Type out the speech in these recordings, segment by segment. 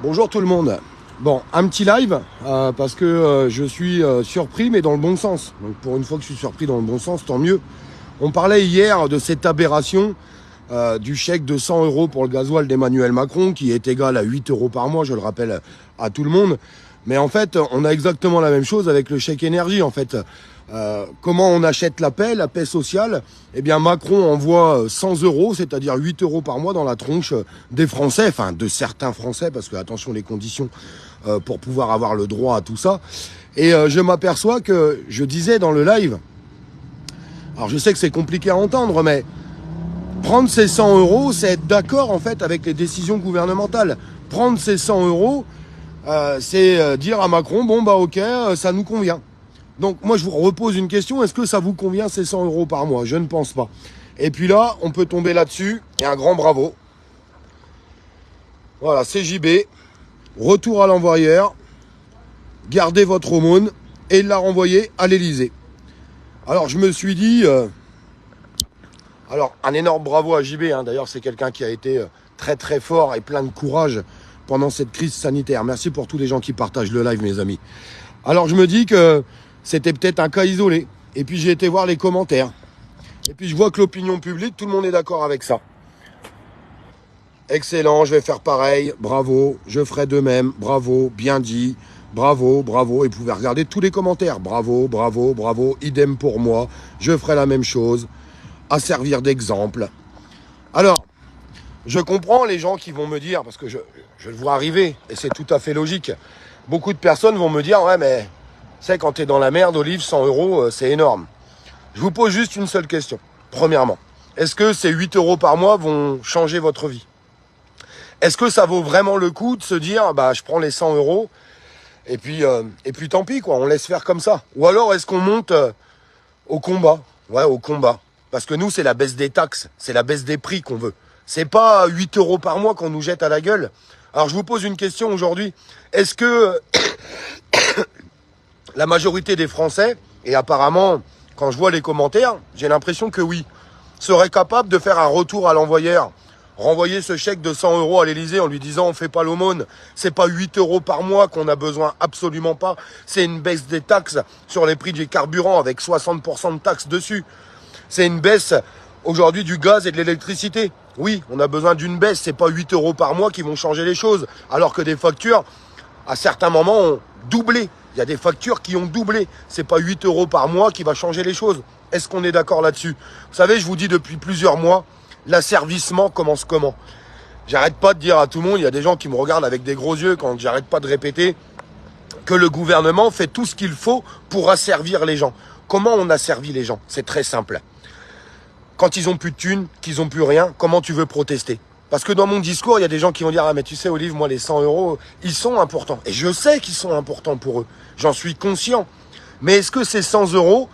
Bonjour tout le monde. Bon, un petit live parce que je suis surpris mais dans le bon sens. Donc pour une fois que je suis surpris dans le bon sens, tant mieux. On parlait hier de cette aberration du chèque de 100 € pour le gasoil d'Emmanuel Macron qui est égal à 8 € par mois, je le rappelle à tout le monde. Mais en fait, on a exactement la même chose avec le chèque énergie. En fait, comment on achète la paix sociale? Eh bien, Macron envoie 100 €, c'est-à-dire 8 € par mois dans la tronche des Français, enfin de certains Français, parce que attention les conditions pour pouvoir avoir le droit à tout ça. Et je m'aperçois que je disais dans le live, alors je sais que c'est compliqué à entendre, mais prendre ces 100 €, c'est être d'accord en fait avec les décisions gouvernementales. Prendre ces 100 €, c'est dire à Macron, bon bah ok, ça nous convient. Donc moi je vous repose une question, est-ce que ça vous convient ces 100 € par mois? Je ne pense pas. Et puis là, on peut tomber là-dessus, et un grand bravo. Voilà, CJB, retour à l'envoyeur, gardez votre aumône, et il l'a renvoyé à l'Elysée. Alors je me suis dit, alors un énorme bravo à JB, hein. D'ailleurs c'est quelqu'un qui a été très très fort et plein de courage pendant cette crise sanitaire. Merci pour tous les gens qui partagent le live, mes amis. Alors je me dis que c'était peut-être un cas isolé. Et puis j'ai été voir les commentaires. Et puis je vois que l'opinion publique, tout le monde est d'accord avec ça. Excellent, je vais faire pareil, bravo, je ferai de même, bravo, bien dit, bravo, bravo. Et vous pouvez regarder tous les commentaires. Bravo, bravo, bravo, idem pour moi, je ferai la même chose, à servir d'exemple. Alors, je comprends les gens qui vont me dire, parce que je le vois arriver, et c'est tout à fait logique. Beaucoup de personnes vont me dire, ouais mais, tu sais, quand t'es dans la merde, Olive, 100 €, c'est énorme. Je vous pose juste une seule question. Premièrement, est-ce que ces 8 € par mois vont changer votre vie? Est-ce que ça vaut vraiment le coup de se dire, bah je prends les 100 € et puis tant pis quoi, on laisse faire comme ça? Ou alors est-ce qu'on monte au combat? Ouais, au combat. Parce que nous, c'est la baisse des taxes, c'est la baisse des prix qu'on veut. C'est pas 8 € par mois qu'on nous jette à la gueule. Alors je vous pose une question aujourd'hui. Est-ce que la majorité des Français, et apparemment, quand je vois les commentaires, j'ai l'impression que oui, seraient capables de faire un retour à l'envoyeur, renvoyer ce chèque de 100 € à l'Elysée en lui disant on fait pas l'aumône, c'est pas 8 € par mois qu'on a besoin, absolument pas, c'est une baisse des taxes sur les prix du carburant avec 60% de taxes dessus. C'est une baisse aujourd'hui du gaz et de l'électricité. Oui, on a besoin d'une baisse, c'est pas 8 € par mois qui vont changer les choses, alors que des factures, à certains moments, ont doublé. Il y a des factures qui ont doublé. C'est pas 8 € par mois qui va changer les choses. Est-ce qu'on est d'accord là-dessus? Vous savez, je vous dis depuis plusieurs mois, l'asservissement commence comment? J'arrête pas de dire à tout le monde, il y a des gens qui me regardent avec des gros yeux quand j'arrête pas de répéter que le gouvernement fait tout ce qu'il faut pour asservir les gens. Comment on asservit les gens? C'est très simple. Quand ils ont plus de thunes, qu'ils ont plus rien, comment tu veux protester? Parce que dans mon discours, il y a des gens qui vont dire « Ah mais tu sais Olive, moi les 100 €, ils sont importants. » Et je sais qu'ils sont importants pour eux. J'en suis conscient. Mais est-ce que ces 100 €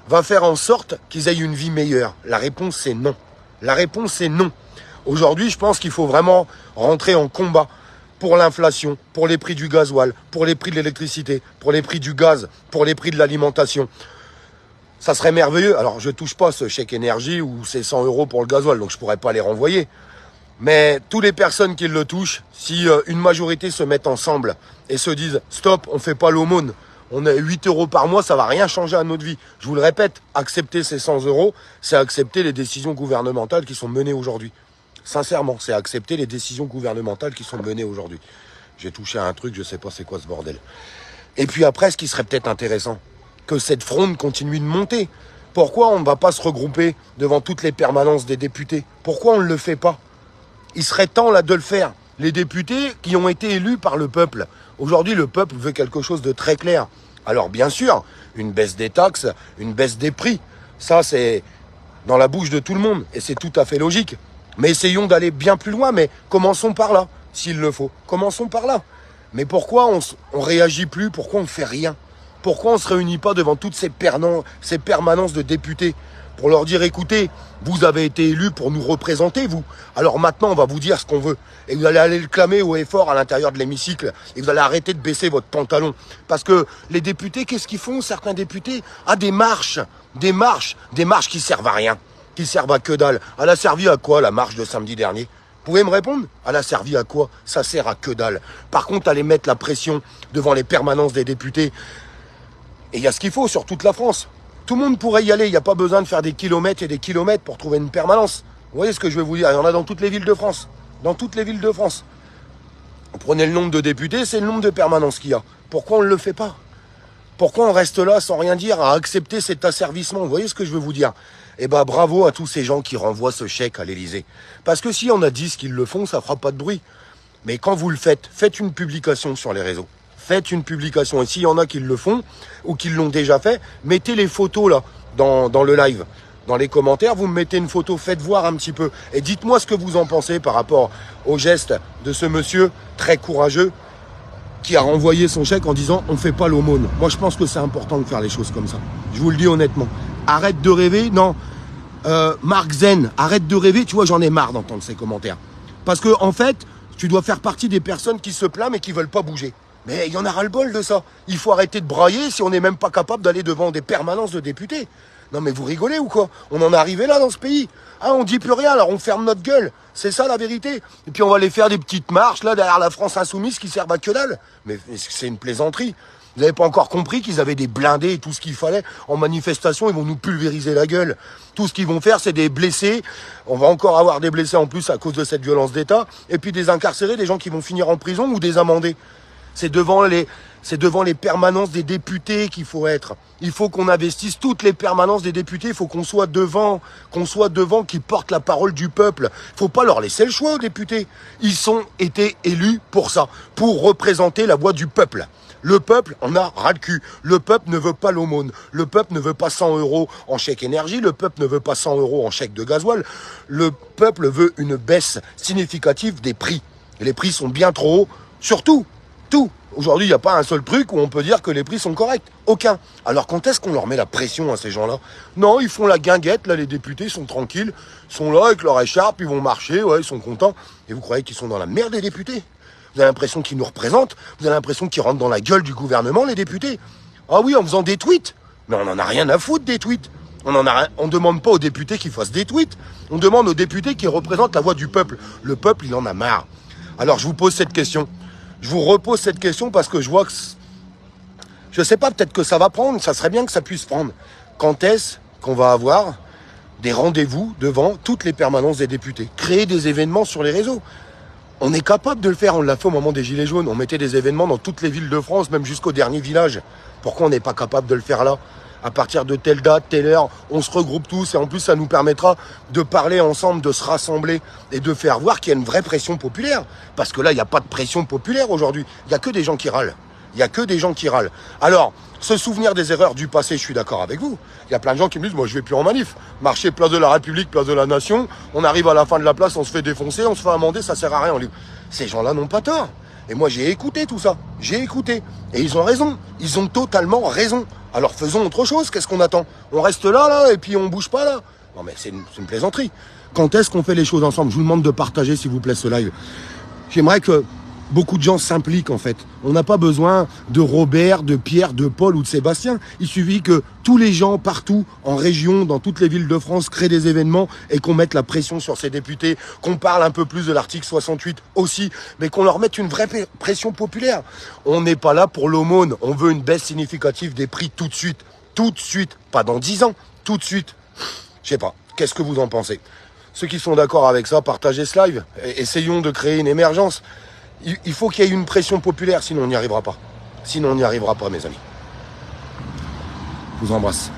va faire en sorte qu'ils aient une vie meilleure? La réponse c'est non. La réponse c'est non. Aujourd'hui, je pense qu'il faut vraiment rentrer en combat pour l'inflation, pour les prix du gasoil, pour les prix de l'électricité, pour les prix du gaz, pour les prix de l'alimentation. Ça serait merveilleux. Alors, je touche pas ce chèque énergie ou ces 100 € pour le gasoil, donc je pourrais pas les renvoyer. Mais toutes les personnes qui le touchent, si une majorité se mettent ensemble et se disent « Stop, on fait pas l'aumône, on a 8 € par mois, ça va rien changer à notre vie. » Je vous le répète, accepter ces 100 €, c'est accepter les décisions gouvernementales qui sont menées aujourd'hui. Sincèrement, c'est accepter les décisions gouvernementales qui sont menées aujourd'hui. J'ai touché à un truc, je sais pas c'est quoi ce bordel. Et puis après, ce qui serait peut-être intéressant, que cette fronde continue de monter. Pourquoi on ne va pas se regrouper devant toutes les permanences des députés? Pourquoi on ne le fait pas? Il serait temps là de le faire. Les députés qui ont été élus par le peuple. Aujourd'hui, le peuple veut quelque chose de très clair. Alors bien sûr, une baisse des taxes, une baisse des prix. Ça, c'est dans la bouche de tout le monde. Et c'est tout à fait logique. Mais essayons d'aller bien plus loin. Mais commençons par là, s'il le faut. Commençons par là. Mais pourquoi on réagit plus? Pourquoi on ne fait rien? Pourquoi on ne se réunit pas devant toutes ces permanences de députés pour leur dire, écoutez, vous avez été élus pour nous représenter, vous. Alors maintenant, on va vous dire ce qu'on veut. Et vous allez aller le clamer haut et fort à l'intérieur de l'hémicycle. Et vous allez arrêter de baisser votre pantalon. Parce que les députés, qu'est-ce qu'ils font, certains députés? Ah, des marches qui servent à rien. Qui servent à que dalle. Elle a servi à quoi, la marche de samedi dernier? pouvez me répondre? Elle a servi à quoi? Ça sert à que dalle. Par contre, aller mettre la pression devant les permanences des députés, et il y a ce qu'il faut sur toute la France. Tout le monde pourrait y aller, il n'y a pas besoin de faire des kilomètres et des kilomètres pour trouver une permanence. Vous voyez ce que je veux vous dire? Il y en a dans toutes les villes de France. Dans toutes les villes de France. Vous prenez le nombre de députés, c'est le nombre de permanences qu'il y a. Pourquoi on ne le fait pas? Pourquoi on reste là sans rien dire à accepter cet asservissement? Vous voyez ce que je veux vous dire? Eh ben bravo à tous ces gens qui renvoient ce chèque à l'Élysée. Parce que si on a 10 qui le font, ça fera pas de bruit. Mais quand vous le faites, faites une publication sur les réseaux. Faites une publication. Et s'il y en a qui le font, ou qui l'ont déjà fait, mettez les photos là, dans le live. Dans les commentaires, vous me mettez une photo, faites voir un petit peu. Et dites-moi ce que vous en pensez par rapport au geste de ce monsieur très courageux qui a renvoyé son chèque en disant « on ne fait pas l'aumône ». Moi, je pense que c'est important de faire les choses comme ça. Je vous le dis honnêtement. Arrête de rêver. Non, Marc Zen, arrête de rêver. Tu vois, j'en ai marre d'entendre ces commentaires. Parce que en fait, tu dois faire partie des personnes qui se plaignent et qui veulent pas bouger. Mais il y en a ras-le-bol de ça. Il faut arrêter de brailler si on n'est même pas capable d'aller devant des permanences de députés. Non mais vous rigolez ou quoi? On en est arrivé là dans ce pays. Ah, on dit plus rien, alors on ferme notre gueule. C'est ça la vérité. Et puis on va aller faire des petites marches là derrière la France insoumise qui servent à que dalle. Mais c'est une plaisanterie. Vous n'avez pas encore compris qu'ils avaient des blindés et tout ce qu'il fallait. En manifestation, ils vont nous pulvériser la gueule. Tout ce qu'ils vont faire, c'est des blessés. On va encore avoir des blessés en plus à cause de cette violence d'État. Et puis des incarcérés, des gens qui vont finir en prison ou des amendés. C'est devant les permanences des députés qu'il faut être. Il faut qu'on investisse toutes les permanences des députés. Il faut qu'on soit devant, qui portent la parole du peuple. Il faut pas leur laisser le choix aux députés. Ils ont été élus pour ça, pour représenter la voix du peuple. Le peuple en a ras le cul. Le peuple ne veut pas l'aumône. Le peuple ne veut pas 100 € en chèque énergie. Le peuple ne veut pas 100 € en chèque de gasoil. Le peuple veut une baisse significative des prix. Et les prix sont bien trop hauts, surtout. Tout. Aujourd'hui, il n'y a pas un seul truc où on peut dire que les prix sont corrects. Aucun. Alors quand est-ce qu'on leur met la pression à ces gens-là? Non, ils font la guinguette, là, les députés sont tranquilles, sont là avec leur écharpe, ils vont marcher, ouais, ils sont contents. Et vous croyez qu'ils sont dans la merde, les députés? Vous avez l'impression qu'ils nous représentent? Vous avez l'impression qu'ils rentrent dans la gueule du gouvernement, les députés? Ah oui, en faisant des tweets. Mais on n'en a rien à foutre des tweets. On demande pas aux députés qu'ils fassent des tweets. On demande aux députés qui représentent la voix du peuple. Le peuple, il en a marre. Alors je vous pose cette question. Je vous repose cette question parce que je vois que... Je sais pas, peut-être que ça va prendre, ça serait bien que ça puisse prendre. Quand est-ce qu'on va avoir des rendez-vous devant toutes les permanences des députés? Créer des événements sur les réseaux. On est capable de le faire, on l'a fait au moment des Gilets jaunes. On mettait des événements dans toutes les villes de France, même jusqu'au dernier village. Pourquoi on n'est pas capable de le faire là? À partir de telle date, telle heure, on se regroupe tous et en plus ça nous permettra de parler ensemble, de se rassembler et de faire voir qu'il y a une vraie pression populaire. Parce que là, il n'y a pas de pression populaire aujourd'hui. Il n'y a que des gens qui râlent. Il n'y a que des gens qui râlent. Alors, se souvenir des erreurs du passé, je suis d'accord avec vous. Il y a plein de gens qui me disent, moi je vais plus en manif. Marcher place de la République, place de la Nation, on arrive à la fin de la place, on se fait défoncer, on se fait amender, ça sert à rien. Ces gens-là n'ont pas tort. Et moi j'ai écouté tout ça. J'ai écouté. Et ils ont raison. Ils ont totalement raison. Alors faisons autre chose, qu'est-ce qu'on attend? On reste là, et puis on bouge pas là. Non mais c'est une plaisanterie. Quand est-ce qu'on fait les choses ensemble? Je vous demande de partager s'il vous plaît ce live. J'aimerais que beaucoup de gens s'impliquent en fait. On n'a pas besoin de Robert, de Pierre, de Paul ou de Sébastien. Il suffit que tous les gens partout, en région, dans toutes les villes de France, créent des événements et qu'on mette la pression sur ces députés, qu'on parle un peu plus de l'article 68 aussi, mais qu'on leur mette une vraie pression populaire. On n'est pas là pour l'aumône. On veut une baisse significative des prix tout de suite. Tout de suite. Pas dans 10 ans. Tout de suite. Je sais pas. Qu'est-ce que vous en pensez? Ceux qui sont d'accord avec ça, partagez ce live. Essayons de créer une émergence. Il faut qu'il y ait une pression populaire, sinon on n'y arrivera pas. Sinon on n'y arrivera pas, mes amis. Je vous embrasse.